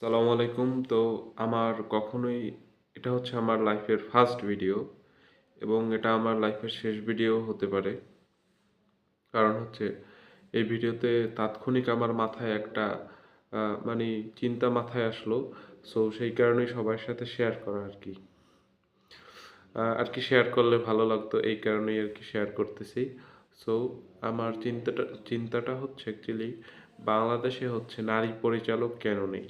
আসসালামু আলাইকুম। তো আমার কখনোই এটা হচ্ছে আমার লাইফের ফার্স্ট ভিডিও এবং এটা আমার লাইফের শেষ ভিডিও হতে পারে। কারণ হচ্ছে এই ভিডিওতে তাৎক্ষণিক আমার মাথায় একটা মানে চিন্তা মাথায় আসলো। সো সেই কারণেই সবার সাথে শেয়ার করা আরকি। আরকি শেয়ার করলে ভালো লাগতো এই কারণেই আরকি শেয়ার করতেছি। সো আমার চিন্তাটা হচ্ছে অ্যাকচুয়ালি বাংলাদেশে হচ্ছে নারী পরিচালক কেন নেই?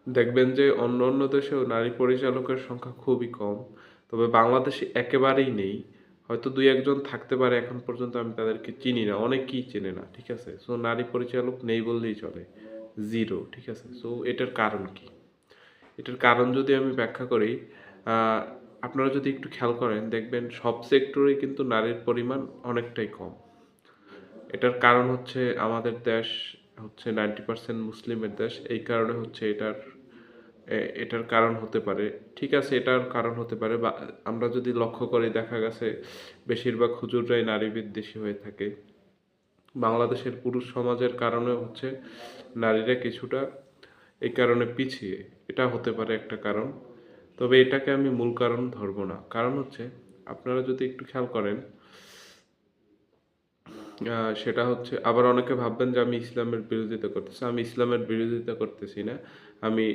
দেখবেন যে অন্য দেশেও নারী পরিচালকের সংখ্যা খুবই কম, তবে বাংলাদেশে একেবারেই নেই। হয়তো দুই একজন থাকতে পারে, এখন পর্যন্ত আমি তাদেরকে চিনি না, অনেকেই চেনে না, ঠিক আছে? সো নারী পরিচালক নেই বললেই চলে, জিরো, ঠিক আছে? সো এটার কারণ কি? এটার কারণ যদি আমি ব্যাখ্যা করি, আপনারা যদি একটু খেয়াল করেন দেখবেন সব সেক্টরেই কিন্তু নারীর পরিমাণ অনেকটাই কম। এটার কারণ হচ্ছে আমাদের দেশ হচ্ছে 90% মুসলিমের দেশ, এই কারণে হচ্ছে এটার কারণ হতে পারে। ঠিক আছে, এটার কারণ হতে পারে, বা আমরা যদি লক্ষ্য করি দেখা গেছে বেশিরভাগ হুজুররাই নারী বিদ্বেষী হয়ে থাকে। বাংলাদেশের পুরুষ সমাজের কারণে হচ্ছে নারীরা কিছুটা এই কারণে পিছিয়ে, এটা হতে পারে একটা কারণ। তবে এটাকে আমি মূল কারণ ধরবো না। কারণ হচ্ছে আপনারা যদি একটু খেয়াল করেন, সেটা হচ্ছে আবার অনেকে ভাববেন যে আমি ইসলামের বিরোধিতা করতেছি। আমি ইসলামের বিরোধিতা করতেছি না। আমি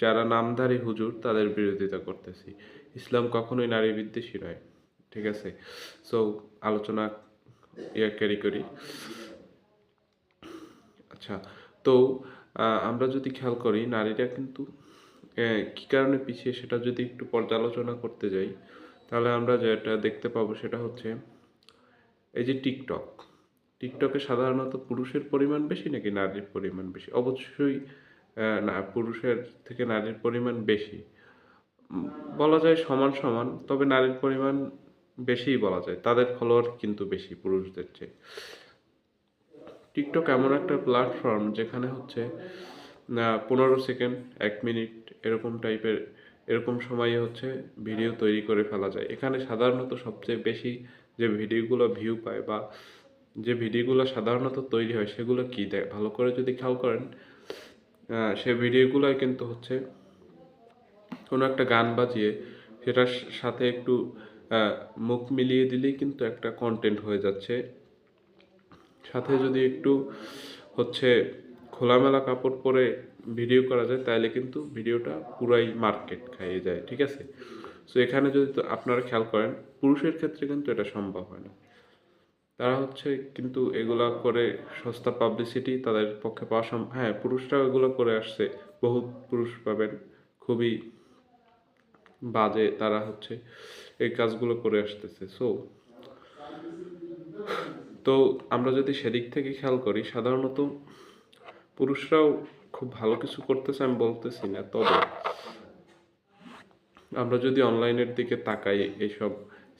যারা নামধারী হুজুর তাদের বিরোধিতা করতেছি। ইসলাম কখনোই নারী বিদ্বেষী নয়। ঠিক আছে? সো আলোচনা ক্যারি করি। আচ্ছা, তো আমরা যদি খেয়াল করি নারীরা কিন্তু কি কারণে পিছিয়ে সেটা যদি একটু পর্যালোচনা করতে যাই, তাহলে আমরা যেটা দেখতে পাবো সেটা হচ্ছে এই যে টিকটক। টিকটকে সাধারণত পুরুষের পরিমাণ বেশি নাকি নারীর পরিমাণ বেশি? অবশ্যই না, পুরুষের থেকে নারীর পরিমাণ বেশি। বলা যায় সমান সমান, তবে নারীর পরিমাণ বেশিই বলা যায়। তাদের ফলোয়ার কিন্তু বেশি পুরুষদের চেয়ে। টিকটক এমন একটা প্ল্যাটফর্ম যেখানে হচ্ছে 15 সেকেন্ড, 1 মিনিট এরকম টাইপের, এরকম সময়ে হচ্ছে ভিডিও তৈরি করে ফেলা যায়। এখানে সাধারণত সবচেয়ে বেশি যে ভিডিওগুলো ভিউ পায় বা যে ভিডিওগুলো সাধারণত তৈরি হয় সেগুলো কি দেয় ভালো করে যদি খেয়াল করেন, সে ভিডিওগুলোয় কিন্তু হচ্ছে কোনো একটা গান বাজিয়ে সেটার সাথে একটু মুখ মিলিয়ে দিলেই কিন্তু একটা কন্টেন্ট হয়ে যাচ্ছে। সাথে যদি একটু হচ্ছে খোলামেলা কাপড় পরে ভিডিও করা যায় তাহলে কিন্তু ভিডিওটা পুরাই মার্কেট খাইয়ে যায়, ঠিক আছে? সো এখানে যদি তো আপনারা খেয়াল করেন পুরুষের ক্ষেত্রে কিন্তু এটা সম্ভব হয় না। তারা হচ্ছে কিন্তু এগুলা করে সস্তা পাবলিসিটি তাদের পক্ষে পাওয়া সম্ভব। হ্যাঁ, পুরুষরাও এগুলো করে আসছে, বহুত পুরুষ পাবেন খুবই বাজে, তারা হচ্ছে এই কাজগুলো করে আসতেছে। সো তো আমরা যদি সেদিক থেকে খেয়াল করি, সাধারণত পুরুষরাও খুব ভালো কিছু করতেছে আমি বলতেছি না, তবে আমরা যদি অনলাইনের দিকে তাকাই, এইসব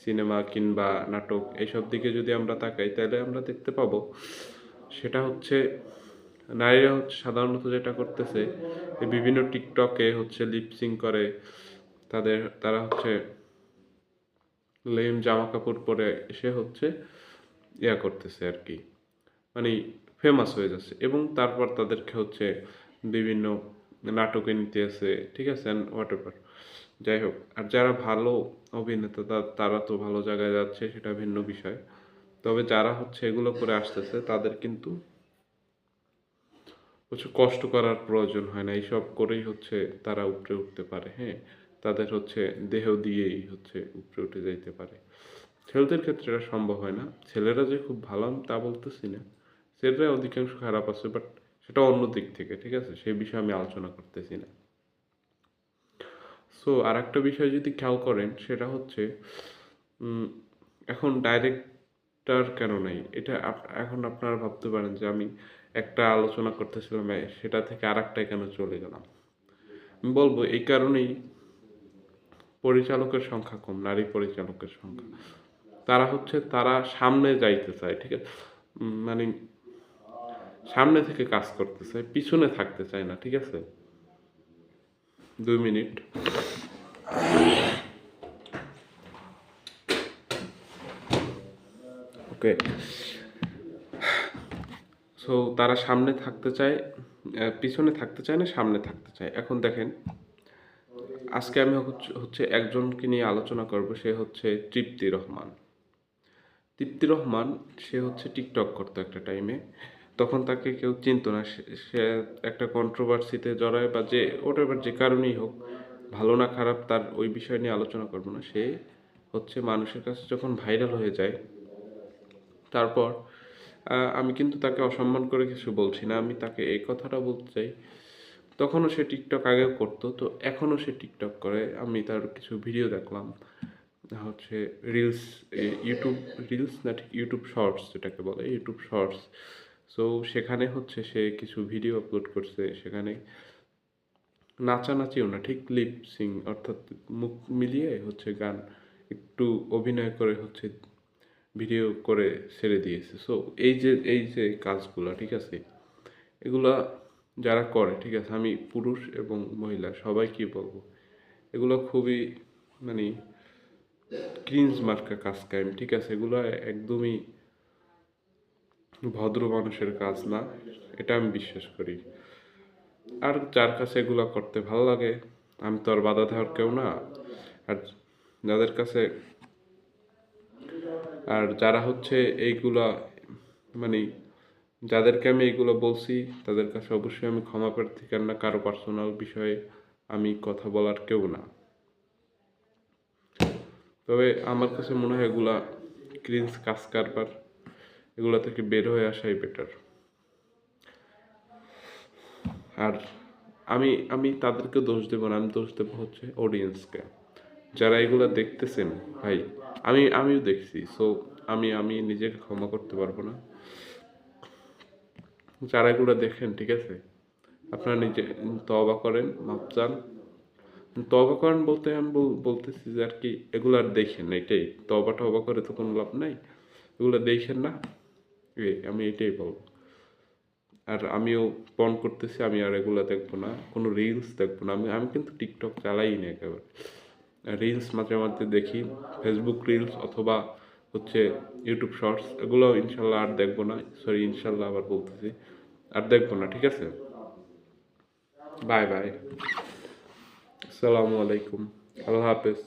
সিনেমা কিংবা নাটক এইসব দিকে যদি আমরা তাকাই তাহলে আমরা দেখতে পাবো সেটা হচ্ছে নারীরা হচ্ছে সাধারণত যেটা করতেছে এই বিভিন্ন টিকটকে হচ্ছে লিপসিং করে, তারা হচ্ছে লেম জামা কাপড় পরে এসে হচ্ছে করতেছে আর কি, মানে ফেমাস হয়ে যাচ্ছে এবং তারপর তাদেরকে হচ্ছে বিভিন্ন নাটকে নিতে আসে, ঠিক আছে, অ্যান্ড হোয়াট এভার। যাই হোক, আর যারা ভালো অভিনেতা তারা তো ভালো জায়গায় যাচ্ছে, সেটা ভিন্ন বিষয়। তবে যারা হচ্ছে এগুলো করে আসতেছে তাদের কিন্তু হচ্ছে কষ্ট করার প্রয়োজন হয় না, এইসব করেই হচ্ছে তারা উপরে উঠতে পারে। হ্যাঁ, তাদের হচ্ছে দেহ দিয়েই হচ্ছে উপরে উঠে যাইতে পারে। ছেলেদের ক্ষেত্রে এটা সম্ভব হয় না। ছেলেরা যে খুব ভালো আমি তা বলতেছি না, ছেলেরা অধিকাংশ খারাপ আছে, বাট সেটা অন্য দিক থেকে, ঠিক আছে, সেই বিষয়ে আমি আলোচনা করতেছি না। সো আর একটা বিষয় যদি খেয়াল করেন সেটা হচ্ছে উম, এখন ডাইরেক্টর কেন নাই, এটা এখন আপনারা ভাবতে পারেন যে আমি একটা আলোচনা করতেছিলাম সেটা থেকে আর একটাই কেন চলে গেলাম। আমি বলবো এই কারণেই পরিচালকের সংখ্যা কম, নারী পরিচালকের সংখ্যা। তারা সামনে যাইতে চায়, ঠিক আছে, মানে সামনে থেকে কাজ করতে চায়, পিছনে থাকতে চায় না, ঠিক আছে? 2 মিনিট। ওকে। সো তারা সামনে থাকতে চায়, পিছনে থাকতে চায় না, সামনে থাকতে চায়। এখন দেখেন, আজকে আমি হচ্ছে একজনকে নিয়ে আলোচনা করব, সে হচ্ছে তৃপ্তি রহমান। তৃপ্তি রহমান, সে হচ্ছে টিকটক করতো একটা টাইমে, তখন তাকে কেউ চিনতো না। সে একটা কন্ট্রোভার্সিতে জড়ায় বা যে ওটা যে কারণেই হোক, ভালো না খারাপ তার ওই বিষয় নিয়ে আলোচনা করবো না। সে হচ্ছে মানুষের কাছে যখন ভাইরাল হয়ে যায়, তারপর আমি কিন্তু তাকে অসম্মান করে কিছু বলছি না, আমি তাকে এই কথাটা বলতে চাই, তখনও সে টিকটক আগেও করতো, তো এখনও সে টিকটক করে। আমি তার কিছু ভিডিও দেখলাম, হচ্ছে রিলস, ইউটিউব রিলস না, ঠিক ইউটিউব শর্টস যেটাকে বলে, ইউটিউব শর্টস। সো সেখানে হচ্ছে সে কিছু ভিডিও আপলোড করছে, সেখানে নাচানাচিও না, ঠিক লিপ সিং, অর্থাৎ মুখ মিলিয়ে হচ্ছে গান একটু অভিনয় করে হচ্ছে ভিডিও করে ছেড়ে দিয়েছে। সো এই যে কাজগুলা, ঠিক আছে, এগুলা যারা করে, ঠিক আছে, আমি পুরুষ এবং মহিলা সবাইকে বলবো, এগুলো খুবই মানে ক্রিঞ্জ মার্কা কাজ কাম, ঠিক আছে, এগুলো একদমই ভদ্র মানুষের কাজ না, এটা আমি বিশ্বাস করি। আর যার কাছে এগুলো করতে ভালো লাগে, আমি তো আর বাধা দেওয়ার কেউ না। আর যাদের কাছে, আর যারা হচ্ছে এইগুলা মানে যাদেরকে আমি এইগুলো বলছি, তাদের কাছে অবশ্যই আমি ক্ষমা প্রার্থী, কেননা কারো পার্সোনাল বিষয়ে আমি কথা বলার কেউ না। তবে আমার কাছে মনে হয় এগুলা ক্রিঞ্জ কাজ কারবার, এগুলা থেকে বের হয়ে আসাই বেটার। আর আমি আমি তাদেরকে দোষ দেবো না, আমি দোষ দেবো হচ্ছে অডিয়েন্সকে, যারা এগুলো দেখতেছেন। ভাই, আমিও দেখছি, সো আমি নিজেকে ক্ষমা করতে পারবো না। যারা এগুলো দেখেন, ঠিক আছে, আপনারা নিজে তওবা করেন, মাপ চান। তওবা করেন বলতে আমি বলতেছি যে আর কি, এগুলো আর দেখেন না, এটাই। তওবা টওবা করে তো কোনো লাভ নাই, এগুলো দেখেন না, আমি এটাই বলবো। আর আমিও পণ করতেছি, আমি আর এগুলো দেখবো না, কোনো রিলস দেখবো না। আমি আমি কিন্তু টিকটক চালাই না একেবারে। রিলস মাঝে মাঝে দেখি, ফেসবুক রিলস অথবা হচ্ছে ইউটিউব শর্টস, এগুলো ইনশাল্লাহ আর দেখবো না। সরি, ইনশাল্লাহ আবার বলতেছি, আর দেখবো না, ঠিক আছে। বাই বাই, আসসালামু আলাইকুম, আল্লাহ হাফেজ।